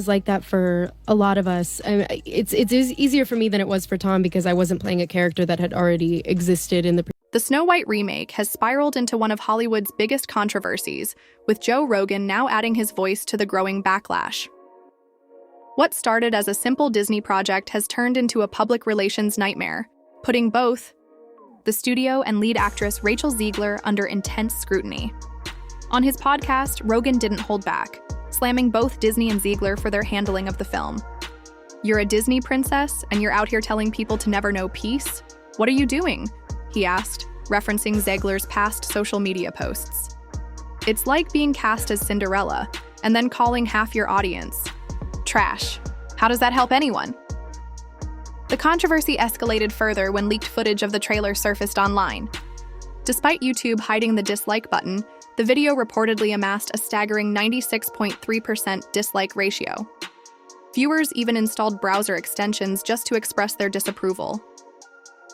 It's like that for a lot of us. It's easier for me than it was for Tom because I wasn't playing a character that had already existed in the. The Snow White remake has spiraled into one of Hollywood's biggest controversies, with Joe Rogan now adding his voice to the growing backlash. What started as a simple Disney project has turned into a public relations nightmare, putting both the studio and lead actress Rachel Zegler under intense scrutiny. On his podcast, Rogan didn't hold back, slamming both Disney and Zegler for their handling of the film. "You're a Disney princess, and you're out here telling people to never know peace? What are you doing?" he asked, referencing Zegler's past social media posts. "It's like being cast as Cinderella, and then calling half your audience trash. How does that help anyone?" The controversy escalated further when leaked footage of the trailer surfaced online. Despite YouTube hiding the dislike button, the video reportedly amassed a staggering 96.3% dislike ratio. Viewers even installed browser extensions just to express their disapproval.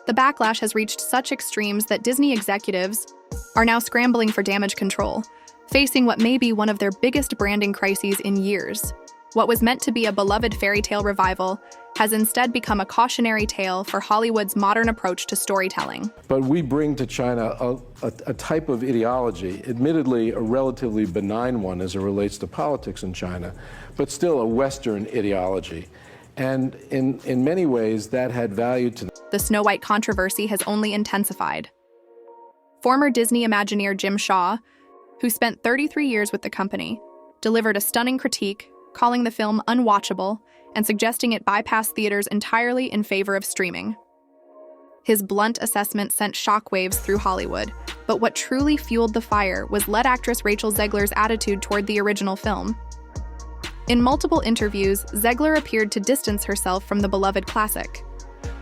The backlash has reached such extremes that Disney executives are now scrambling for damage control, facing what may be one of their biggest branding crises in years. What was meant to be a beloved fairy tale revival has instead become a cautionary tale for Hollywood's modern approach to storytelling. But we bring to China a type of ideology, admittedly a relatively benign one as it relates to politics in China, but still a Western ideology. And in many ways, that had value to them. The Snow White controversy has only intensified. Former Disney Imagineer Jim Shaw, who spent 33 years with the company, delivered a stunning critique, calling the film unwatchable and suggesting it bypass theaters entirely in favor of streaming. His blunt assessment sent shockwaves through Hollywood, but what truly fueled the fire was lead actress Rachel Zegler's attitude toward the original film. In multiple interviews, Zegler appeared to distance herself from the beloved classic.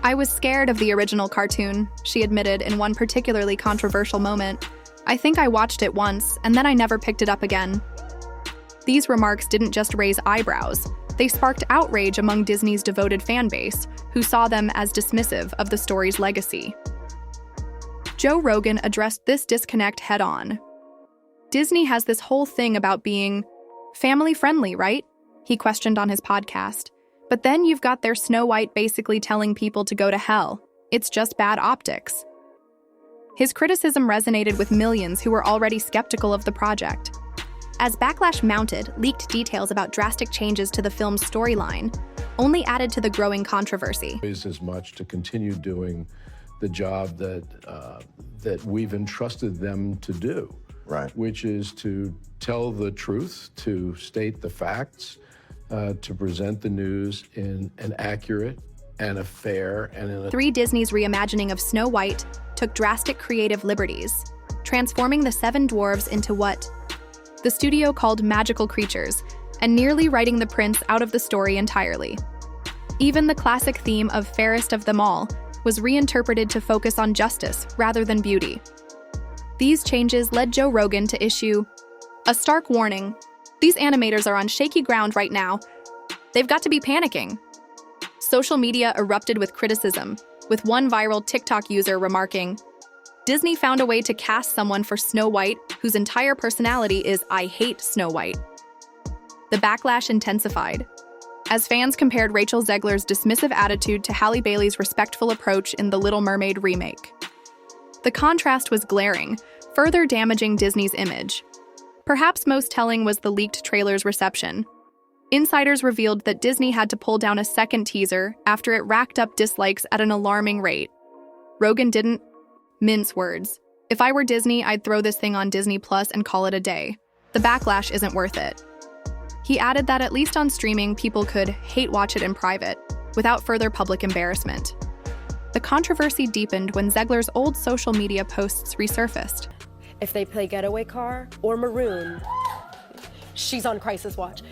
"I was scared of the original cartoon," she admitted in one particularly controversial moment. "I think I watched it once, and then I never picked it up again." These remarks didn't just raise eyebrows, they sparked outrage among Disney's devoted fan base, who saw them as dismissive of the story's legacy. Joe Rogan addressed this disconnect head-on. "Disney has this whole thing about being family-friendly, right?" he questioned on his podcast. "But then you've got their Snow White basically telling people to go to hell. It's just bad optics." His criticism resonated with millions who were already skeptical of the project. As backlash mounted, leaked details about drastic changes to the film's storyline only added to the growing controversy. As much to continue doing the job that we've entrusted them to do, right? Which is to tell the truth, to state the facts, to present the news in an accurate and a fair and Disney's reimagining of Snow White took drastic creative liberties, transforming the seven dwarves into what the studio called magical creatures, and nearly writing the prince out of the story entirely. Even the classic theme of Fairest of Them All was reinterpreted to focus on justice rather than beauty. These changes led Joe Rogan to issue a stark warning. "These animators are on shaky ground right now. They've got to be panicking." Social media erupted with criticism, with one viral TikTok user remarking, "Disney found a way to cast someone for Snow White whose entire personality is 'I hate Snow White.'" The backlash intensified, as fans compared Rachel Zegler's dismissive attitude to Halle Bailey's respectful approach in The Little Mermaid remake. The contrast was glaring, further damaging Disney's image. Perhaps most telling was the leaked trailer's reception. Insiders revealed that Disney had to pull down a second teaser after it racked up dislikes at an alarming rate. Rogan didn't mince words. "If I were Disney, I'd throw this thing on Disney Plus and call it a day. The backlash isn't worth it." He added that at least on streaming, people could hate watch it in private, without further public embarrassment. The controversy deepened when Zegler's old social media posts resurfaced. If they play Getaway Car or Maroon, she's on crisis watch.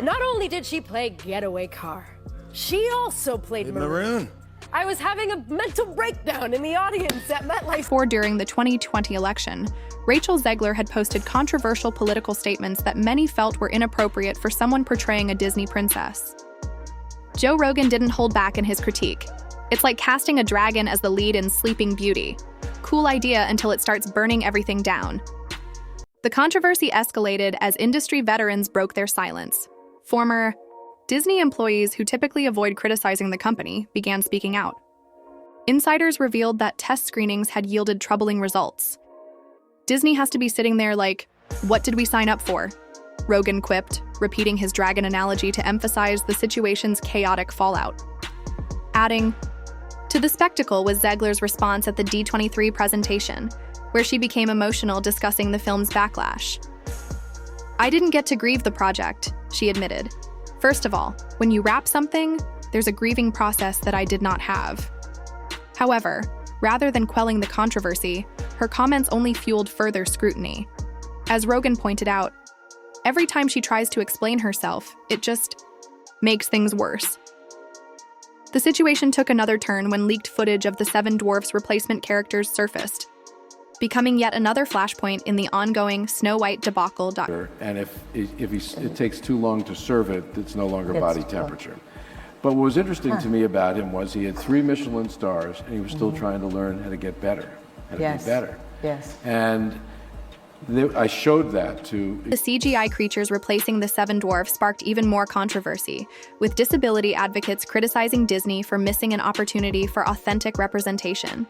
Not only did she play Getaway Car, she also played Maroon. I was having a mental breakdown in the audience at MetLife. During the 2020 election, Rachel Zegler had posted controversial political statements that many felt were inappropriate for someone portraying a Disney princess. Joe Rogan didn't hold back in his critique. "It's like casting a dragon as the lead in Sleeping Beauty. Cool idea until it starts burning everything down." The controversy escalated as industry veterans broke their silence. Former Disney employees who typically avoid criticizing the company began speaking out. Insiders revealed that test screenings had yielded troubling results. Disney has to be sitting there like, "What did we sign up for?" Rogan quipped, repeating his dragon analogy to emphasize the situation's chaotic fallout. Adding, "To the spectacle" was Zegler's response at the D23 presentation, where she became emotional discussing the film's backlash. "I didn't get to grieve the project," she admitted. "First of all, when you wrap something, there's a grieving process that I did not have." However, rather than quelling the controversy, her comments only fueled further scrutiny. As Rogan pointed out, every time she tries to explain herself, it just makes things worse. The situation took another turn when leaked footage of the Seven Dwarfs replacement characters surfaced, becoming yet another flashpoint in the ongoing Snow White debacle. And if it takes too long to serve it, it's no longer body temperature. But what was interesting to me about him was he had 3 Michelin stars, and he was still trying to learn how to get better, how to be better. Yes. And I showed that to... The CGI creatures replacing the Seven Dwarfs sparked even more controversy, with disability advocates criticizing Disney for missing an opportunity for authentic representation.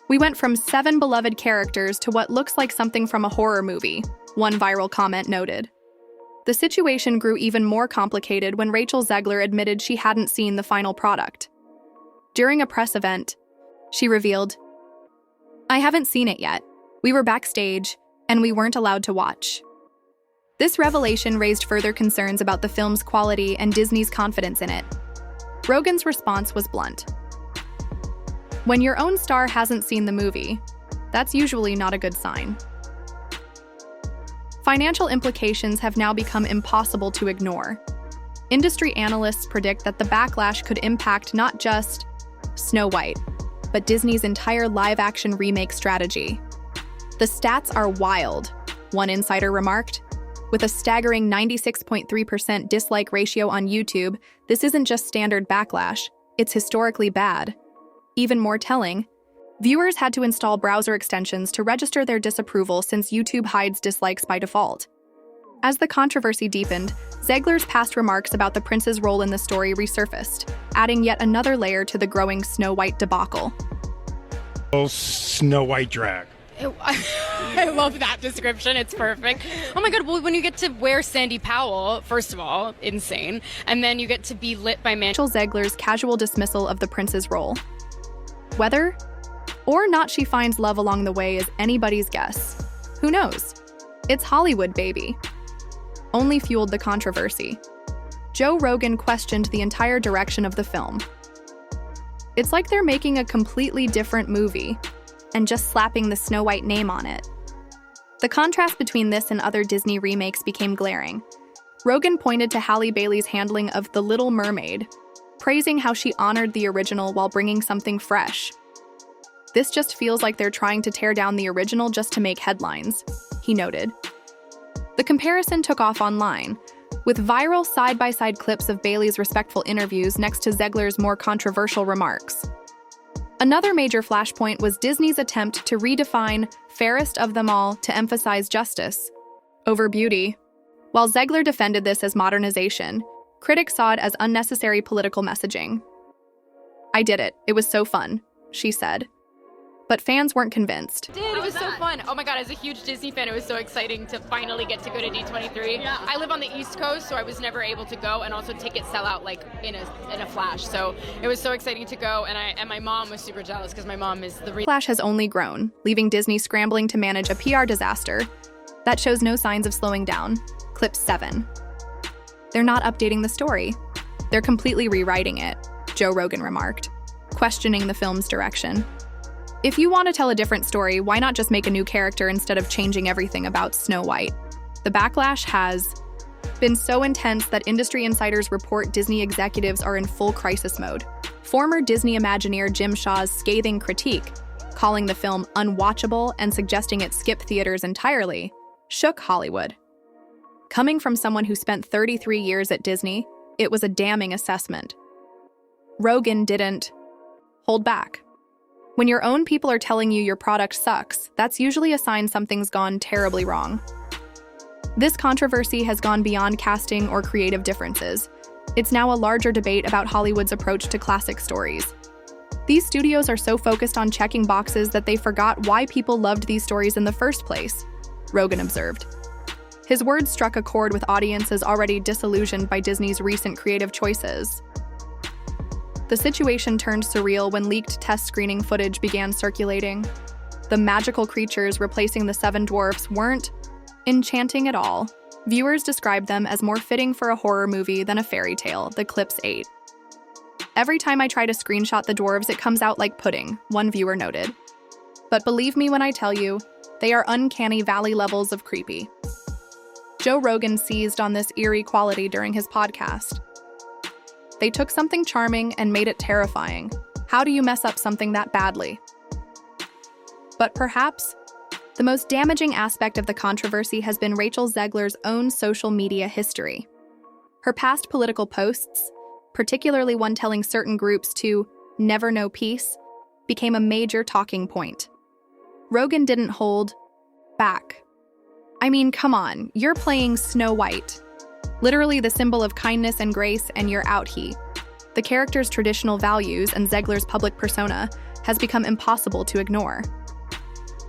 "We went from 7 beloved characters to what looks like something from a horror movie," one viral comment noted. The situation grew even more complicated when Rachel Zegler admitted she hadn't seen the final product. During a press event, she revealed, "I haven't seen it yet. We were backstage, and we weren't allowed to watch." This revelation raised further concerns about the film's quality and Disney's confidence in it. Rogan's response was blunt. "When your own star hasn't seen the movie, that's usually not a good sign." Financial implications have now become impossible to ignore. Industry analysts predict that the backlash could impact not just Snow White, but Disney's entire live-action remake strategy. "The stats are wild," one insider remarked. "With a staggering 96.3% dislike ratio on YouTube, this isn't just standard backlash, it's historically bad." Even more telling, viewers had to install browser extensions to register their disapproval since YouTube hides dislikes by default. As the controversy deepened, Zegler's past remarks about the prince's role in the story resurfaced, adding yet another layer to the growing Snow White debacle. Oh, Snow White drag. I love that description. It's perfect. Oh my God. Well, when you get to wear Sandy Powell, first of all, insane. And then you get to be lit by Rachel Zegler's casual dismissal of the prince's role. Whether or not she finds love along the way is anybody's guess. Who knows? It's Hollywood, baby. Only fueled the controversy. Joe Rogan questioned the entire direction of the film. "It's like they're making a completely different movie and just slapping the Snow White name on it." The contrast between this and other Disney remakes became glaring. Rogan pointed to Halle Bailey's handling of The Little Mermaid, praising how she honored the original while bringing something fresh. "This just feels like they're trying to tear down the original just to make headlines," he noted. The comparison took off online, with viral side-by-side clips of Bailey's respectful interviews next to Zegler's more controversial remarks. Another major flashpoint was Disney's attempt to redefine fairest of them all to emphasize justice over beauty. While Zegler defended this as modernization, critics saw it as unnecessary political messaging. "I did it. It was so fun," she said. But fans weren't convinced. It was so fun. Oh my God, as a huge Disney fan, it was so exciting to finally get to go to D23. Yeah. I live on the East Coast, so I was never able to go, and also tickets sell out like in a flash. So it was so exciting to go, and my mom was super jealous because my mom is the Backlash has only grown, leaving Disney scrambling to manage a PR disaster that shows no signs of slowing down. Clip 7. "They're not updating the story. They're completely rewriting it," Joe Rogan remarked, questioning the film's direction. "If you want to tell a different story, why not just make a new character instead of changing everything about Snow White?" The backlash has been so intense that industry insiders report Disney executives are in full crisis mode. Former Disney Imagineer Jim Shaw's scathing critique, calling the film unwatchable and suggesting it skip theaters entirely, shook Hollywood. Coming from someone who spent 33 years at Disney, it was a damning assessment. Rogan didn't hold back. When your own people are telling you your product sucks, that's usually a sign something's gone terribly wrong. This controversy has gone beyond casting or creative differences. It's now a larger debate about Hollywood's approach to classic stories. These studios are so focused on checking boxes that they forgot why people loved these stories in the first place, Rogan observed. His words struck a chord with audiences already disillusioned by Disney's recent creative choices. The situation turned surreal when leaked test screening footage began circulating. The magical creatures replacing the seven dwarfs weren't enchanting at all. Viewers described them as more fitting for a horror movie than a fairy tale, the clips ate. Every time I try to screenshot the dwarves, it comes out like pudding, one viewer noted. But believe me when I tell you, they are uncanny valley levels of creepy. Joe Rogan seized on this eerie quality during his podcast. They took something charming and made it terrifying. How do you mess up something that badly? But perhaps the most damaging aspect of the controversy has been Rachel Zegler's own social media history. Her past political posts, particularly one telling certain groups to never know peace, became a major talking point. Rogan didn't hold back. I mean, come on, you're playing Snow White, literally the symbol of kindness and grace, and you're out he. The character's traditional values and Zegler's public persona has become impossible to ignore.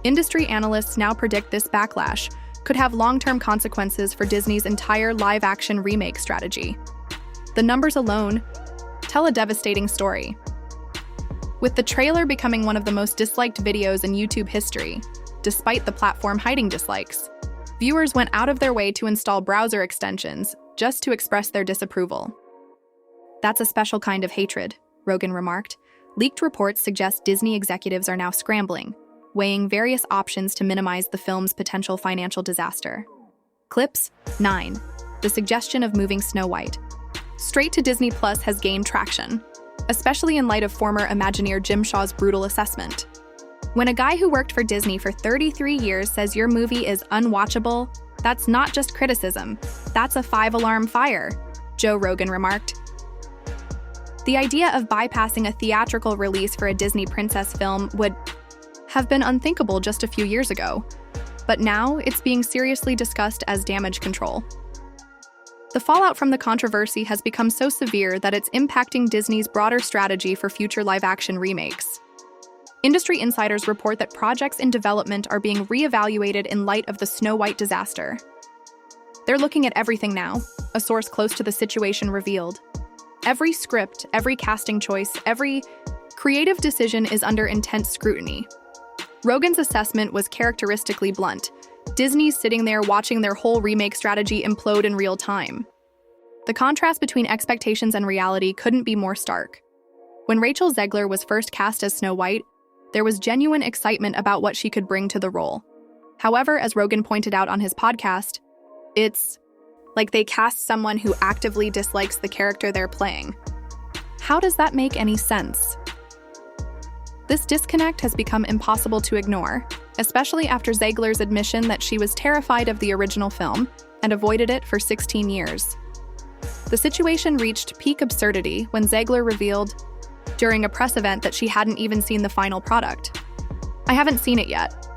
Industry analysts now predict this backlash could have long-term consequences for Disney's entire live-action remake strategy. The numbers alone tell a devastating story. With the trailer becoming one of the most disliked videos in YouTube history, despite the platform hiding dislikes, viewers went out of their way to install browser extensions just to express their disapproval. That's a special kind of hatred, Rogan remarked. Leaked reports suggest Disney executives are now scrambling, weighing various options to minimize the film's potential financial disaster. Clips 9. The suggestion of moving Snow White straight to Disney Plus has gained traction, especially in light of former Imagineer Jim Shaw's brutal assessment. When a guy who worked for Disney for 33 years says your movie is unwatchable, that's not just criticism, that's a 5-alarm fire, Joe Rogan remarked. The idea of bypassing a theatrical release for a Disney princess film would have been unthinkable just a few years ago, but now it's being seriously discussed as damage control. The fallout from the controversy has become so severe that it's impacting Disney's broader strategy for future live-action remakes. Industry insiders report that projects in development are being reevaluated in light of the Snow White disaster. They're looking at everything now, a source close to the situation revealed. Every script, every casting choice, every creative decision is under intense scrutiny. Rogan's assessment was characteristically blunt. Disney's sitting there watching their whole remake strategy implode in real time. The contrast between expectations and reality couldn't be more stark. When Rachel Zegler was first cast as Snow White, there was genuine excitement about what she could bring to the role. However, as Rogan pointed out on his podcast, it's like they cast someone who actively dislikes the character they're playing. How does that make any sense? This disconnect has become impossible to ignore, especially after Zegler's admission that she was terrified of the original film and avoided it for 16 years. The situation reached peak absurdity when Zegler revealed during a press event that she hadn't even seen the final product. "I haven't seen it yet.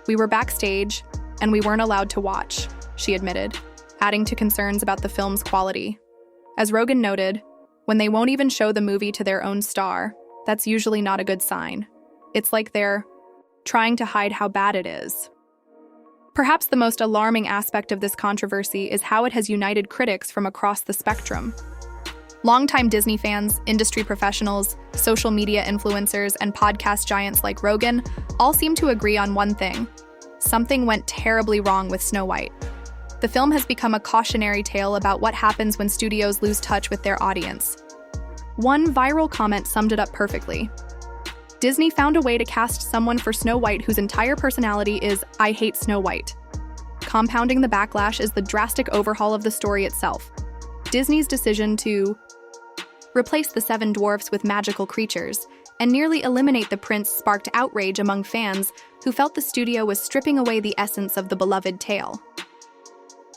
We were backstage, and we weren't allowed to watch," she admitted, adding to concerns about the film's quality. As Rogan noted, when they won't even show the movie to their own star, that's usually not a good sign. It's like they're trying to hide how bad it is. Perhaps the most alarming aspect of this controversy is how it has united critics from across the spectrum. Longtime Disney fans, industry professionals, social media influencers, and podcast giants like Rogan all seem to agree on one thing: something went terribly wrong with Snow White. The film has become a cautionary tale about what happens when studios lose touch with their audience. One viral comment summed it up perfectly. Disney found a way to cast someone for Snow White whose entire personality is "I hate Snow White." Compounding the backlash is the drastic overhaul of the story itself. Disney's decision to replace the seven dwarfs with magical creatures and nearly eliminate the prince sparked outrage among fans who felt the studio was stripping away the essence of the beloved tale.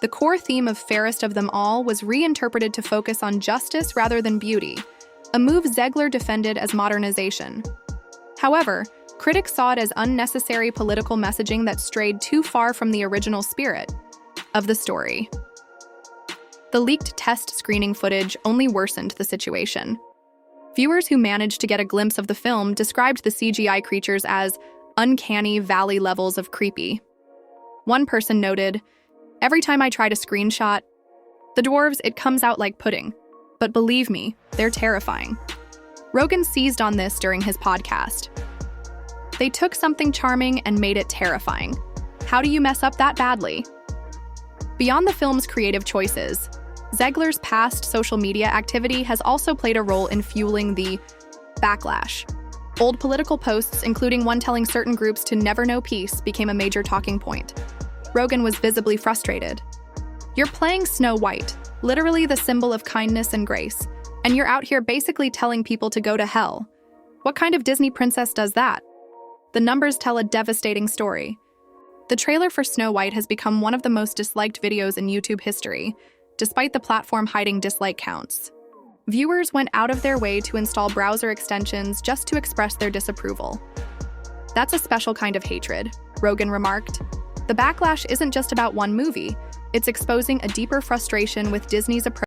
The core theme of Fairest of Them All was reinterpreted to focus on justice rather than beauty, a move Zegler defended as modernization. However, critics saw it as unnecessary political messaging that strayed too far from the original spirit of the story. The leaked test screening footage only worsened the situation. Viewers who managed to get a glimpse of the film described the CGI creatures as uncanny valley levels of creepy. One person noted, "Every time I try to screenshot, the dwarves, it comes out like pudding. But believe me, they're terrifying." Rogan seized on this during his podcast. They took something charming and made it terrifying. How do you mess up that badly? Beyond the film's creative choices, Zegler's past social media activity has also played a role in fueling the backlash. Old political posts, including one telling certain groups to never know peace, became a major talking point. Rogan was visibly frustrated. You're playing Snow White, literally the symbol of kindness and grace, and you're out here basically telling people to go to hell. What kind of Disney princess does that? The numbers tell a devastating story. The trailer for Snow White has become one of the most disliked videos in YouTube history, despite the platform hiding dislike counts. Viewers went out of their way to install browser extensions just to express their disapproval. That's a special kind of hatred, Rogan remarked. The backlash isn't just about one movie, it's exposing a deeper frustration with Disney's approach